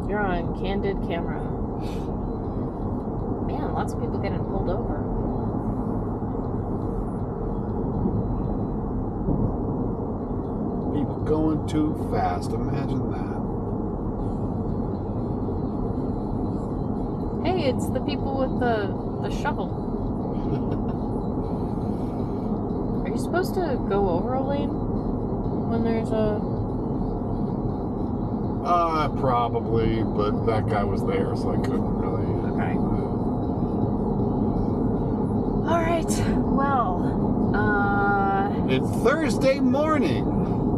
You're on candid camera. Man, lots of people getting pulled over. People going too fast. Imagine that. Hey, it's the people with the shovel. Are you supposed to go over a lane when there's a... Probably, but that guy was there, so I couldn't really. Okay. All right. Well, It's Thursday morning.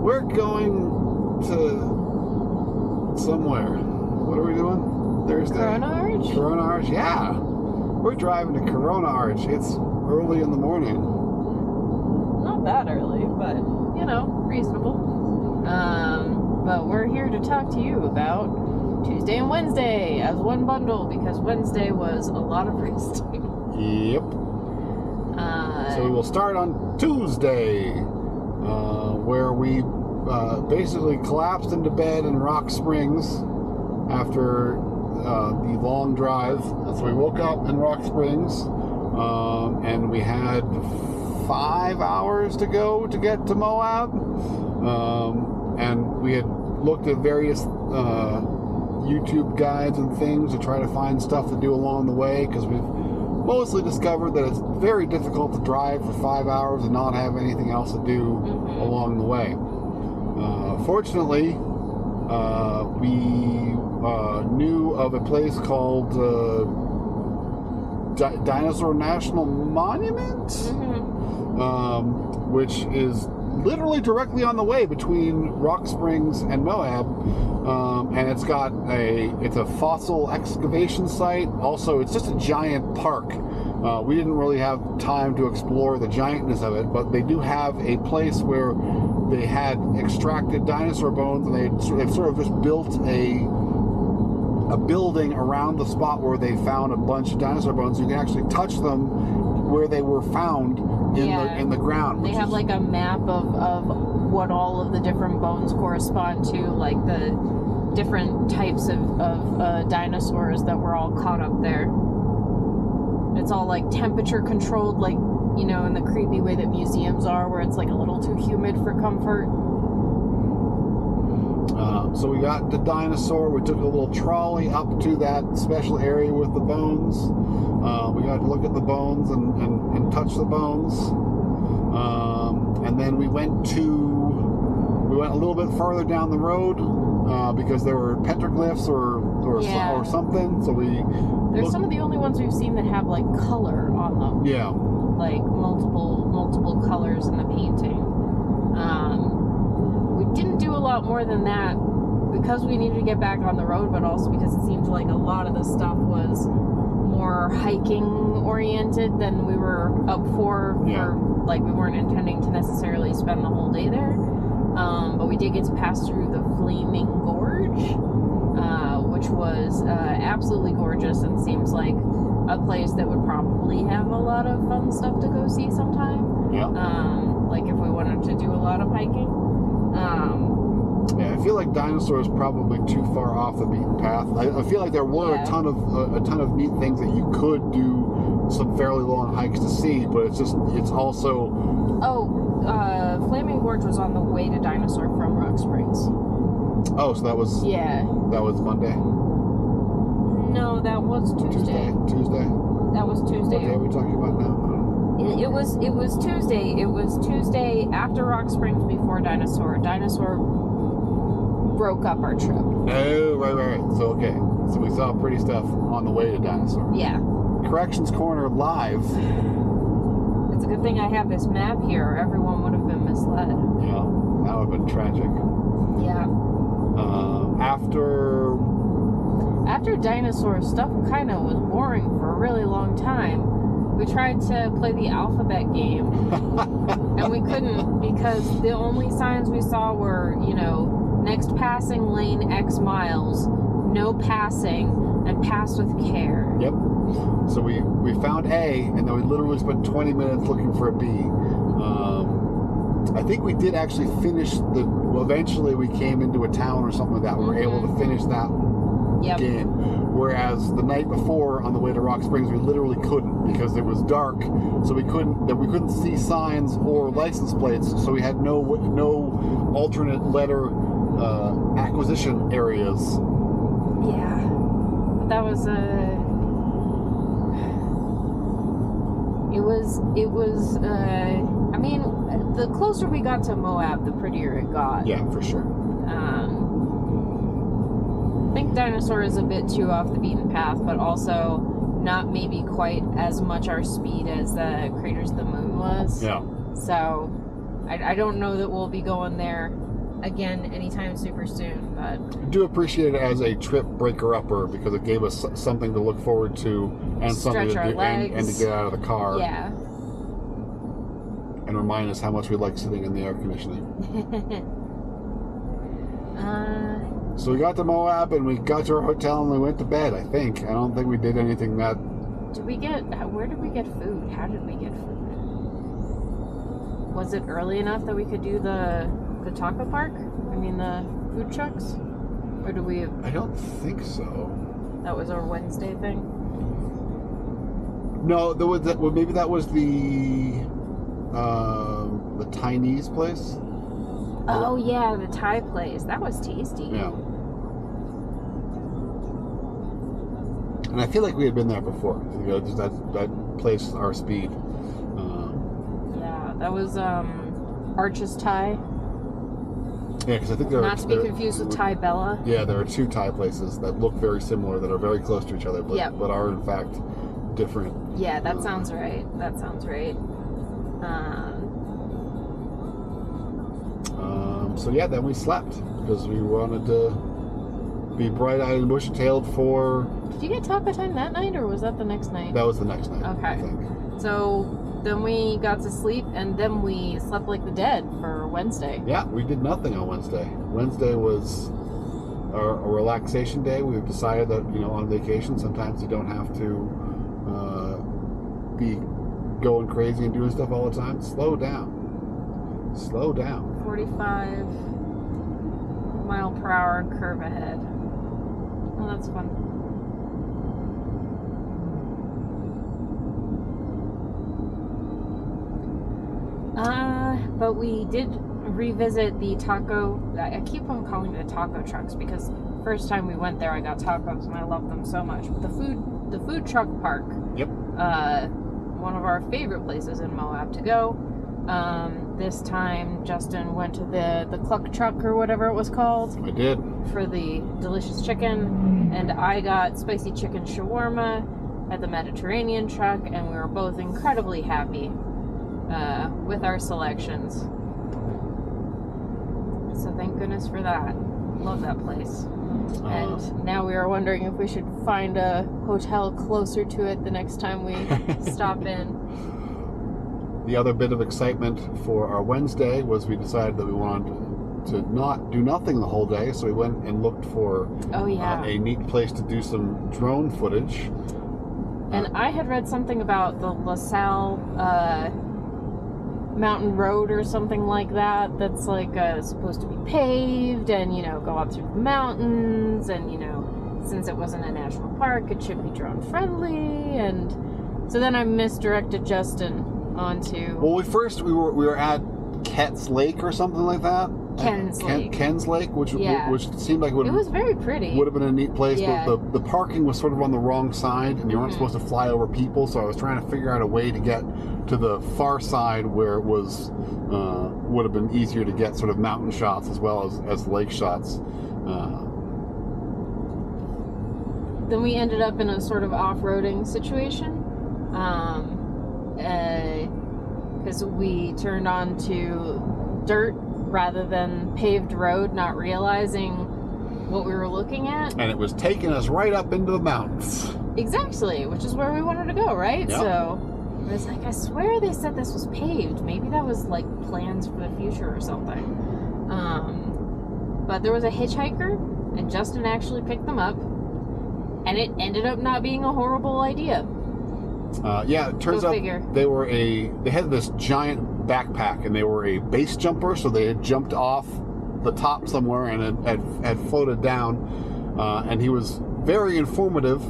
We're going to somewhere. What are we doing? Thursday. Corona Arch? Corona Arch, yeah. We're driving to Corona Arch. It's early in the morning. Not that early, but you know, reasonable. But we're here to talk to you about Tuesday and Wednesday as one bundle because Wednesday was a lot of resting. Yep. So we will start on Tuesday, where we basically collapsed into bed in Rock Springs after the long drive. So we woke up in Rock Springs, and we had 5 hours to go to get to Moab. And we had looked at various YouTube guides and things to try to find stuff to do along the way, because we've mostly discovered that it's very difficult to drive for 5 hours and not have anything else to do along the way. Fortunately, we knew of a place called Dinosaur National Monument, which is literally directly on the way between Rock Springs and Moab, and it's a fossil excavation site. Also, it's just a giant park. We didn't really have time to explore the giantness of it, but they do have a place where they had extracted dinosaur bones, and they've sort of just built a building around the spot where they found a bunch of dinosaur bones. You can actually touch them where they were found in the ground. They have like a map of what all of the different bones correspond to, like the different types of dinosaurs that were all caught up there. It's all like temperature controlled, like, you know, in the creepy way that museums are, where it's like a little too humid for comfort. So we got the dinosaur. We took a little trolley up to that special area with the bones. We got to look at the bones and touch the bones. And then we went a little bit further down the road because there were petroglyphs or something. So there's some of the only ones we've seen that have like color on them. Yeah. Like multiple colors in the painting. We didn't do a lot more than that because we needed to get back on the road, but also because it seemed like a lot of the stuff was more hiking oriented than we were up for. Like, we weren't intending to necessarily spend the whole day there. But we did get to pass through the Flaming Gorge, which was absolutely gorgeous and seems like a place that would probably have a lot of fun stuff to go see sometime. Yeah. Like if we wanted to do a lot of hiking. Yeah, I feel like Dinosaur is probably too far off the beaten path. I feel like there were a ton of neat things that you could do some fairly long hikes to see, but it's also. Flaming Gorge was on the way to Dinosaur from Rock Springs. Oh, so that was Monday. No, that was Tuesday. Tuesday. That was Tuesday. What day are we talking about now? It was Tuesday. It was Tuesday after Rock Springs, before Dinosaur. Dinosaur broke up our trip. Oh, right. So so we saw pretty stuff on the way to Dinosaur. Yeah. Corrections Corner live. It's a good thing I have this map here, or everyone would have been misled. Yeah, that would have been tragic. Yeah. After Dinosaur, stuff kind of was boring for a really long time. We tried to play the alphabet game, and we couldn't because the only signs we saw were, next passing lane X miles, no passing, and pass with care. Yep. So we found A, and then we literally spent 20 minutes looking for a B. I think we did actually finish eventually we came into a town or something like that. We were able to finish that Yep. game. Whereas the night before on the way to Rock Springs, we literally couldn't because it was dark, so we couldn't see signs or license plates, so we had no alternate letter acquisition areas. Yeah, that was It was. I mean, the closer we got to Moab, the prettier it got. Yeah, for sure. I think Dinosaur is a bit too off the beaten path, but also not maybe quite as much our speed as Craters of the Moon was. Yeah. So, I don't know that we'll be going there again anytime super soon, but I do appreciate it as a trip breaker-upper because it gave us something to look forward to and something Stretch to our do and to legs. get out of the car yeah. and remind us how much we like sitting in the air conditioning. So we got to Moab and we got to our hotel and we went to bed, I think. I don't think we did anything that... Where did we get food? How did we get food? Was it early enough that we could do the taco park? I mean, the food trucks? Or do we... I don't think so. That was our Wednesday thing? No, there was that. Well, maybe that was the Chinese place. Oh, yeah, the Thai place. That was tasty. Yeah. And I feel like we had been there before. You know, just that place, our speed. Yeah, that was Arches Thai. Yeah, because I think there Not to be confused with Thai Bella. Yeah, there are two Thai places that look very similar, that are very close to each other, but are in fact different. Yeah, that sounds right. That sounds right. So yeah, then we slept because we wanted to be bright-eyed and bushy-tailed for... Did you get taco time that night, or was that the next night? That was the next night, Okay. I think. So then we got to sleep, and then we slept like the dead for Wednesday. Yeah, we did nothing on Wednesday. Wednesday was a relaxation day. We've decided that, you know, on vacation, sometimes you don't have to be going crazy and doing stuff all the time. Slow down. Slow down. 45 mile per hour curve ahead. Oh, that's fun. But we did revisit the taco. I keep on calling it taco trucks because first time we went there, I got tacos and I love them so much. But the food truck park. Yep. One of our favorite places in Moab to go. This time Justin went to the Cluck Truck or whatever it was called. I did. For the delicious chicken, and I got spicy chicken shawarma at the Mediterranean truck, and we were both incredibly happy with our selections. So thank goodness for that. Love that place. And now we are wondering if we should find a hotel closer to it the next time we stop in. The other bit of excitement for our Wednesday was we decided that we wanted to not do nothing the whole day, so we went and looked for a neat place to do some drone footage. And I had read something about the LaSalle Mountain Road or something like that, that's like supposed to be paved and, you know, go up through the mountains, and, you know, since it wasn't a national park, it should be drone friendly. And so then I misdirected Justin onto... Well, we were at Ket's Lake or something like that. Ken's Lake. Ken's Lake, which seemed like it was very pretty. Would have been a neat place, Yeah. but the parking was sort of on the wrong side, and you weren't supposed to fly over people. So I was trying to figure out a way to get to the far side where it was would have been easier to get sort of mountain shots as well as lake shots. Then we ended up in a sort of off-roading situation. Because we turned onto dirt rather than paved road, not realizing what we were looking at. And it was taking us right up into the mountains. Exactly, which is where we wanted to go, right? Yep. So I was like, I swear they said this was paved. Maybe that was like plans for the future or something. But there was a hitchhiker, and Justin actually picked them up, and it ended up not being a horrible idea. Yeah, it turns Go out figure. they had this giant backpack, and they were a base jumper, so they had jumped off the top somewhere and had floated down. and he was very informative.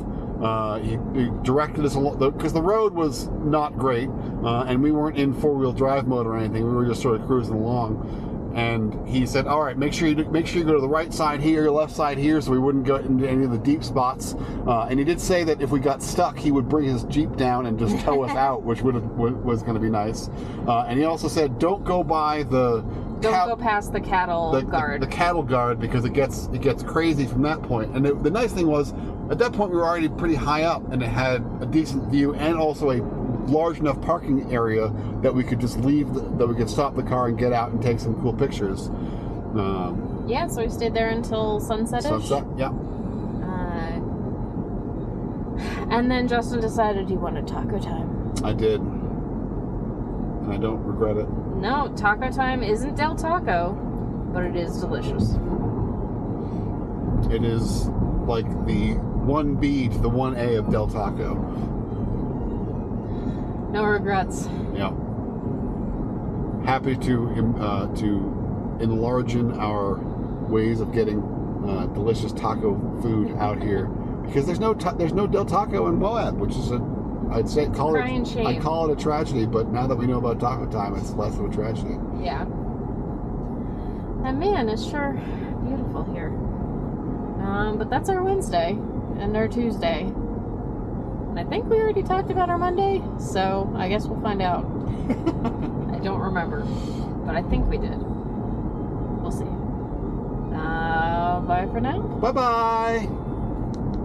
He directed us along because the road was not great, and we weren't in 4-wheel drive mode or anything. We were just sort of cruising along. And he said, "All right, make sure you go to the right side here, your left side here, so we wouldn't go into any of the deep spots." And he did say that if we got stuck, he would bring his Jeep down and just tow us out, which was going to be nice. And he also said, "Don't go by the Don't go past the cattle guard. The cattle guard, because it gets crazy from that point." And the nice thing was, at that point we were already pretty high up, and it had a decent view and also a large enough parking area that we could just leave, that we could stop the car and get out and take some cool pictures. Yeah, so we stayed there until sunset-ish. Sunset, yeah. And then Justin decided he wanted taco time. I did. And I don't regret it. No, taco time isn't Del Taco, but it is delicious. It is like the 1B to the 1A of Del Taco. No regrets. Yeah. Happy to enlarge our ways of getting delicious taco food out here, because there's no Del Taco in Moab, which is I'd call it a tragedy. But now that we know about taco time, it's less of a tragedy. Yeah. And man, it's sure beautiful here. But that's our Wednesday and our Tuesday. I think we already talked about our Monday, so I guess we'll find out. I don't remember, but I think we did. We'll see. Bye for now. Bye-bye.